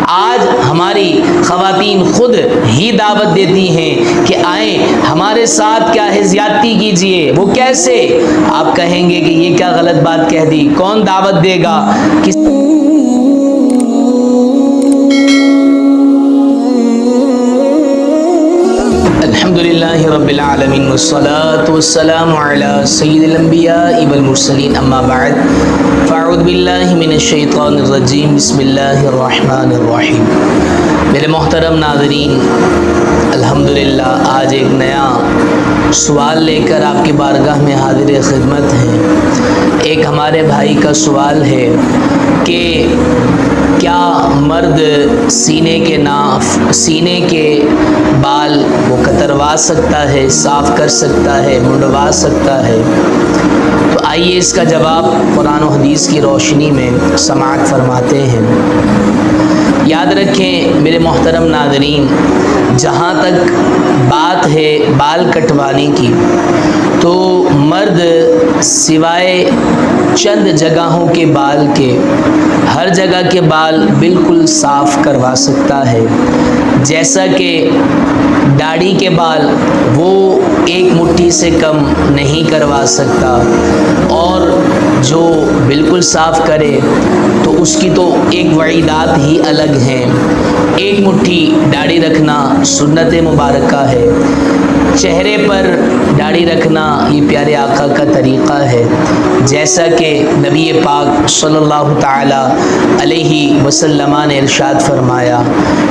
آج ہماری خواتین خود ہی دعوت دیتی ہیں کہ آئیں ہمارے ساتھ کیا ہے زیادتی کیجئے. وہ کیسے؟ آپ کہیں گے کہ یہ کیا غلط بات کہہ دی، کون دعوت دے گا؟ الحمدللہ رب العالمین والصلاة والسلام علی سید الانبیاء والمرسلین، اما بعد فاعوذ باللہ من الشیطان الرجیم، بسم اللہ الرحمن الرحیم. میرے محترم ناظرین، الحمدللہ آج ایک نیا سوال لے کر آپ کی بارگاہ میں حاضر خدمت ہیں. ایک ہمارے بھائی کا سوال ہے کہ کیا مرد سینے کے بال وہ کتروا سکتا ہے، صاف کر سکتا ہے، منڈوا سکتا ہے؟ تو آئیے اس کا جواب قرآن و حدیث کی روشنی میں سماعت فرماتے ہیں. یاد رکھیں میرے محترم ناظرین، جہاں تک بات ہے بال کٹوانے کی، تو مرد سوائے چند جگہوں کے بال کے ہر جگہ کے بال بالکل صاف کروا سکتا ہے. جیسا کہ داڑھی کے بال وہ ایک مٹھی سے کم نہیں کروا سکتا، اور جو بالکل صاف کرے تو اس کی تو ایک وعیدات ہی الگ ہیں. ایک مٹھی داڑھی رکھنا سنت مبارکہ ہے. چہرے پر داڑھی رکھنا یہ پیارے آقا کا طریقہ ہے، جیسا کہ نبی پاک صلی اللہ تعالی علیہ وسلم نے ارشاد فرمایا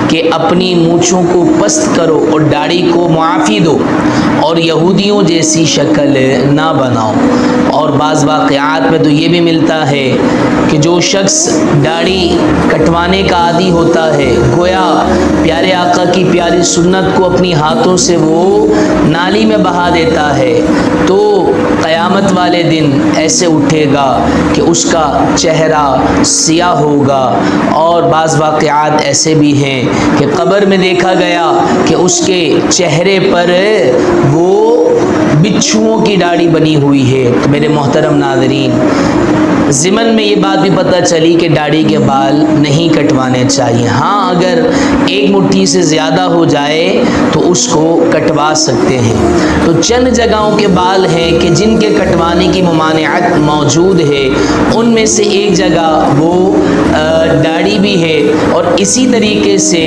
کہ اپنی مونچھوں کو پست کرو اور داڑھی کو معافی دو، اور یہودیوں جیسی شکل نہ بناؤ. اور بعض واقعات میں تو یہ بھی ملتا ہے کہ جو شخص داڑھی کٹوانے کا عادی ہوتا ہے، گویا پیارے آقا کی پیاری سنت کو اپنی ہاتھوں سے وہ نالی میں بہا دیتا ہے، تو قیامت والے دن ایسے اٹھے گا کہ اس کا چہرہ سیاہ ہوگا. اور بعض واقعات ایسے بھی ہیں کہ قبر میں دیکھا گیا کہ اس کے چہرے پر وہ بچھوؤں کی داڑھی بنی ہوئی ہے. تو میرے محترم ناظرین، ضمن میں یہ بات بھی پتہ چلی کہ داڑھی کے بال نہیں کٹوانے چاہیے. ہاں اگر ایک مٹھی سے زیادہ ہو جائے تو اس کو کٹوا سکتے ہیں. تو چند جگہوں کے بال ہیں کہ جن کے کٹوانے کی ممانعت موجود ہے. ان میں سے ایک جگہ وہ داڑھی بھی ہے، اور اسی طریقے سے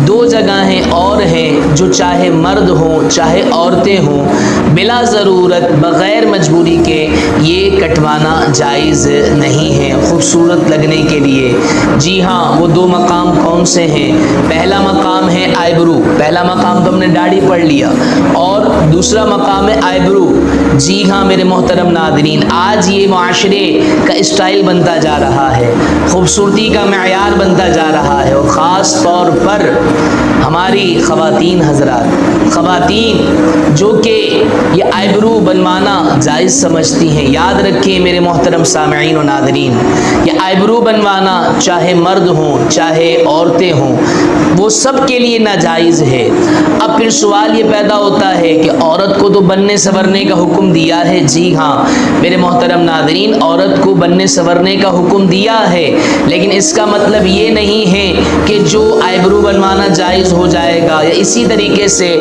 دو جگہیں اور ہیں جو چاہے مرد ہوں چاہے عورتیں ہوں، بلا ضرورت بغیر مجبوری کے یہ کٹوانا جائز نہیں ہے خوبصورت لگنے کے لیے. جی ہاں، وہ دو مقام کون سے ہیں؟ پہلا مقام ہے آئیبرو. پہلا مقام تو ہم نے داڑھی پڑھ لیا، اور دوسرا مقام ہے آئیبرو. جی ہاں میرے محترم ناظرین، آج یہ معاشرے کا اسٹائل بنتا جا رہا ہے، خوبصورتی کا معیار بنتا جا رہا ہے. اور خاص طور پر ہماری خواتین حضرات، خواتین جو کہ یہ آئیبرو بنوانا جائز سمجھتی ہیں، یاد رکھیں میرے محترم سامعین و ناظرین، یہ آئیبرو بنوانا چاہے مرد ہوں چاہے عورتیں ہوں، وہ سب کے لیے ناجائز ہے. اب پھر سوال یہ پیدا ہوتا ہے کہ عورت کو تو بننے سنورنے کا حکم دیا ہے. جی ہاں میرے محترم ناظرین، عورت کو بننے سنورنے کا حکم دیا ہے، لیکن اس کا مطلب یہ نہیں ہے کہ جو آئیبرو بنوانا جائز ہو جائے گا، یا اسی طریقے سے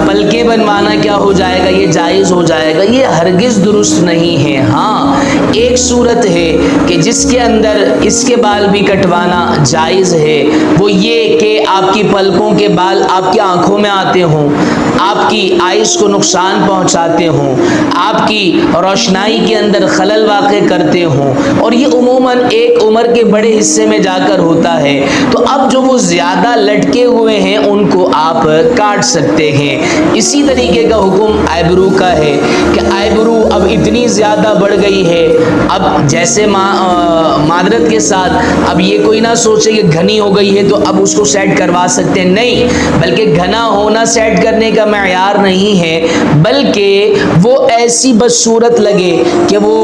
پلکے بنوانا کیا ہو جائے گا، یہ جائز ہو جائے گا. یہ ہرگز درست نہیں ہے. ہاں ایک صورت ہے کہ جس کے اندر اس کے بال بھی کٹوانا جائز ہے، وہ یہ کہ آپ کی پلکوں کے بال آپ کی آنکھوں میں آتے ہوں، آپ کی آئیز کو نقصان پہنچاتے ہوں، آپ کی روشنائی کے اندر خلل واقع کرتے ہوں، اور یہ عموماً ایک عمر کے بڑے حصے میں جا کر ہوتا ہے. تو اب جو وہ زیادہ لٹکے ہوئے ہیں ان کو آپ کاٹ سکتے ہیں. اسی طریقے کا حکم آئیبرو کا ہے کہ آئیبرو اب اتنی زیادہ بڑھ گئی ہے، اب جیسے معذرت کے ساتھ اب یہ کوئی نہ سوچے کہ گھنی ہو گئی ہے تو اب اس کو سیٹ کروا سکتے ہیں، نہیں، بلکہ گھنا ہونا سیٹ کرنے کا معیار نہیں ہے، بلکہ وہ ایسی بدصورت لگے کہ وہ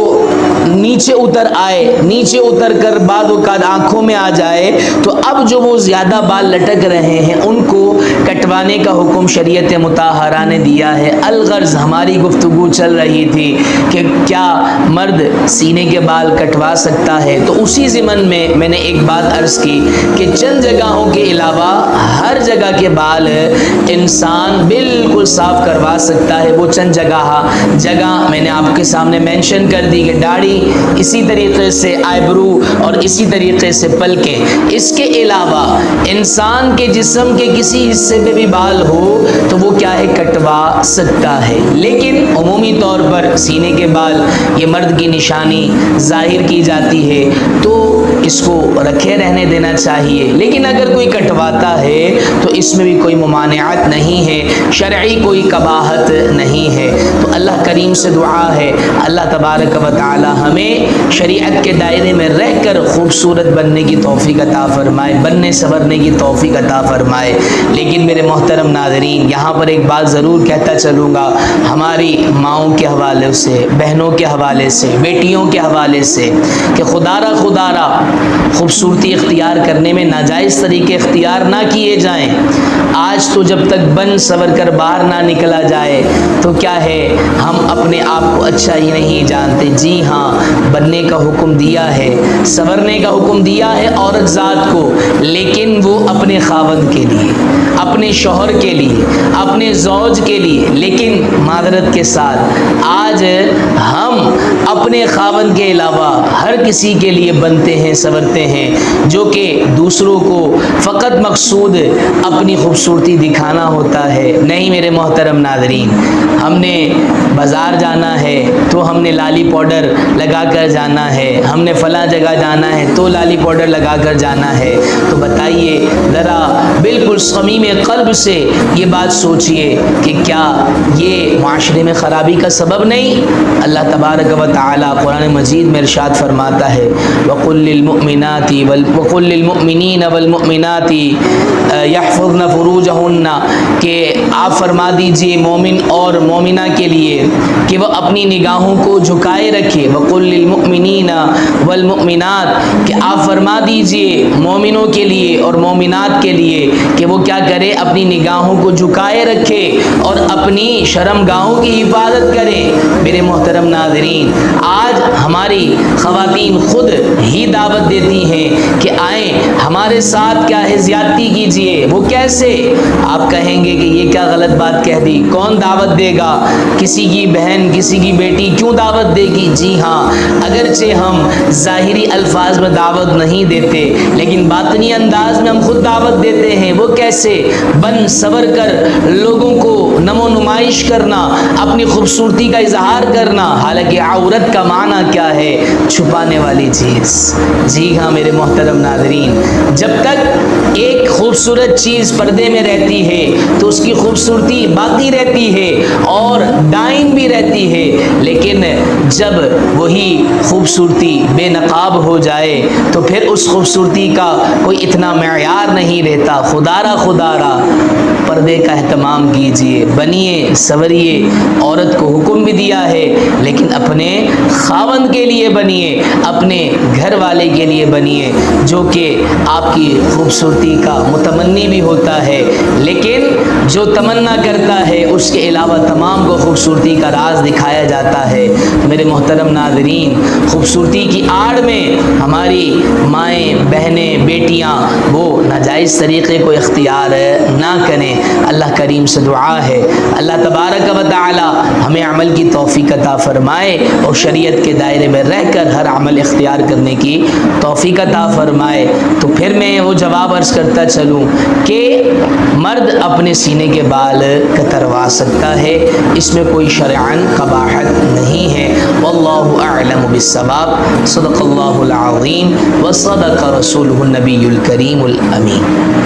نیچے اتر آئے، نیچے اتر کر بعد اوقات آنکھوں میں آ جائے. تو اب جو وہ زیادہ بال لٹک رہے ہیں ان کو کٹوا کٹوانے کا حکم شریعت مطہرہ نے دیا ہے۔ الغرض ہماری گفتگو چل رہی تھی کہ کیا مرد سینے کے بال کٹوا سکتا ہے، تو اسی ضمن میں نے ایک بات عرض کی کہ چند جگہوں کے علاوہ ہر جگہ کے بال انسان بالکل صاف کروا سکتا ہے۔ وہ چند جگہ میں نے آپ کے سامنے مینشن کر دی کہ داڑھی، اسی طریقے سے آئی برو اور اسی طریقے سے پلکیں۔ اس کے علاوہ انسان کے جسم کے کسی حصے پہ بھی بال ہو تو وہ کیا ہے، کٹوا سکتا ہے۔ لیکن عمومی طور پر سینے کے بال یہ مرد کی نشانی ظاہر کی جاتی ہے تو اس کو رکھے رہنے دینا چاہیے، لیکن اگر کوئی کٹواتا ہے تو اس میں بھی کوئی ممانعت نہیں ہے، شرعی کوئی قباحت نہیں ہے۔ تو اللہ کریم سے دعا ہے اللہ تبارک و تعالی ہمیں شریعت کے دائرے میں رہ کر خوبصورت بننے کی توفیق عطا فرمائے، بننے سنورنے کی توفیق عطا فرمائے۔ لیکن میرے محترم ناظرین، یہاں پر ایک بات ضرور کہتا چلوں گا، ہماری ماؤں کے حوالے سے، بہنوں کے حوالے سے، بیٹیوں کے حوالے سے، کہ خدارہ خوبصورتی اختیار کرنے میں ناجائز طریقے اختیار نہ کیے جائیں۔ آج تو جب تک بن سور کر باہر نہ نکلا جائے تو کیا ہے، ہم اپنے آپ کو اچھا ہی نہیں جانتے۔ جی ہاں، بننے کا حکم دیا ہے، سنورنے کا حکم دیا ہے عورت ذات کو، لیکن وہ اپنے خاوند کے لیے، اپنے شوہر کے لیے، اپنے زوج کے لیے۔ لیکن معذرت کے ساتھ آج ہم اپنے خاوند کے علاوہ ہر کسی کے لیے بنتے ہیں، سنورتے ہیں، جو کہ دوسروں کو فقط مقصود اپنی خوبصورتی دکھانا ہوتا ہے۔ نہیں میرے محترم ناظرین، ہم نے بازار جانا ہے تو ہم نے لالی پاؤڈر لگا کر جانا ہے، ہم نے فلاں جگہ جانا ہے تو لالی پاؤڈر لگا کر جانا ہے۔ تو بتائیے ذرا بالکل صمیم قلب سے یہ بات سوچئے کہ کیا یہ معاشرے میں خرابی کا سبب نہیں؟ اللہ تبارک و تعالی قرآن مجید میں ارشاد فرماتا ہے وَقُلْ لِلْمُؤْمِنِينَ وَالْمُؤْمِنَاتِ يَحْفَظْنَ فُرُوجَهُنَّ، کہ آپ فرما دیجئے مومن اور مومنہ کے لیے کہ وہ اپنی نگاہوں کو جھکائے رکھے۔ وَقُلْ لِلْمُؤْمِنِينَ وَالْمُؤْمِنَاتِ، کہ آپ فرما دیجئے مومنوں کے لیے اور مومنات کے لیے کہ وہ کیا کرے، اپنی نگاہوں کو جھکائے رکھے اور اپنی شرمگاہوں کی حفاظت کرے۔ میرے محترم ناظرین، آج ہماری خواتین خود ہی دعوت دیتی ہیں کہ آئیں ہمارے ساتھ کیا ہے زیادتی کیجئے۔ وہ کیسے؟ آپ کہیں گے کہ یہ کیا غلط بات کہہ دی، کون دعوت دے گا؟ کسی کی بہن، کسی کی بیٹی کیوں دعوت دے گی؟ جی ہاں، اگرچہ ہم ظاہری الفاظ میں دعوت نہیں دیتے لیکن باطنی انداز میں ہم خود دعوت دیتے ہیں۔ وہ کیسے؟ بن سور کر لوگوں کو نمو نمائش کرنا، اپنی خوبصورتی کا اظہار کرنا، حالانکہ عورت کا معنی کیا ہے؟ چھپانے والی چیز۔ جی ہاں میرے محترم ناظرین، جب تک ایک خوبصورت چیز پردے میں رہتی ہے تو اس کی خوبصورتی باقی رہتی ہے اور دائم بھی رہتی ہے، لیکن جب وہی خوبصورتی بے نقاب ہو جائے تو پھر اس خوبصورتی کا کوئی اتنا معیار نہیں رہتا۔ خدارہ پردے کا اہتمام کیجئے، بنیے سوریے۔ عورت کو حکم بھی دیا ہے لیکن اپنے خاوند کے لیے بنیے، اپنے گھر والے کے لیے بنیے جو کہ آپ کی خوبصورتی کا متمنی بھی ہوتا ہے، لیکن جو تمنا کرتا ہے اس کے علاوہ تمام کو خوبصورتی کا راز دکھایا جاتا ہے۔ میرے محترم ناظرین، خوبصورتی کی آڑ میں ہماری مائیں، بہنیں، بیٹیاں وہ ناجائز طریقے کو اختیار نہ کریں۔ اللہ کریم سے دعا ہے اللہ تبارک و تعالی ہمیں عمل کی توفیق عطا فرمائے اور شریعت کے دائرے میں رہ کر ہر عمل اختیار کرنے کی توفیق عطا فرمائے۔ تو پھر میں وہ جواب عرض کرتا چلوں کہ مرد اپنے سینے کے بال کتروا سکتا ہے، اس میں کوئی شرعاً قباحت نہیں ہے۔ واللہ اعلم بالصواب۔ صدق اللہ العظیم وصدق رسولہ النبی الکریم الامین۔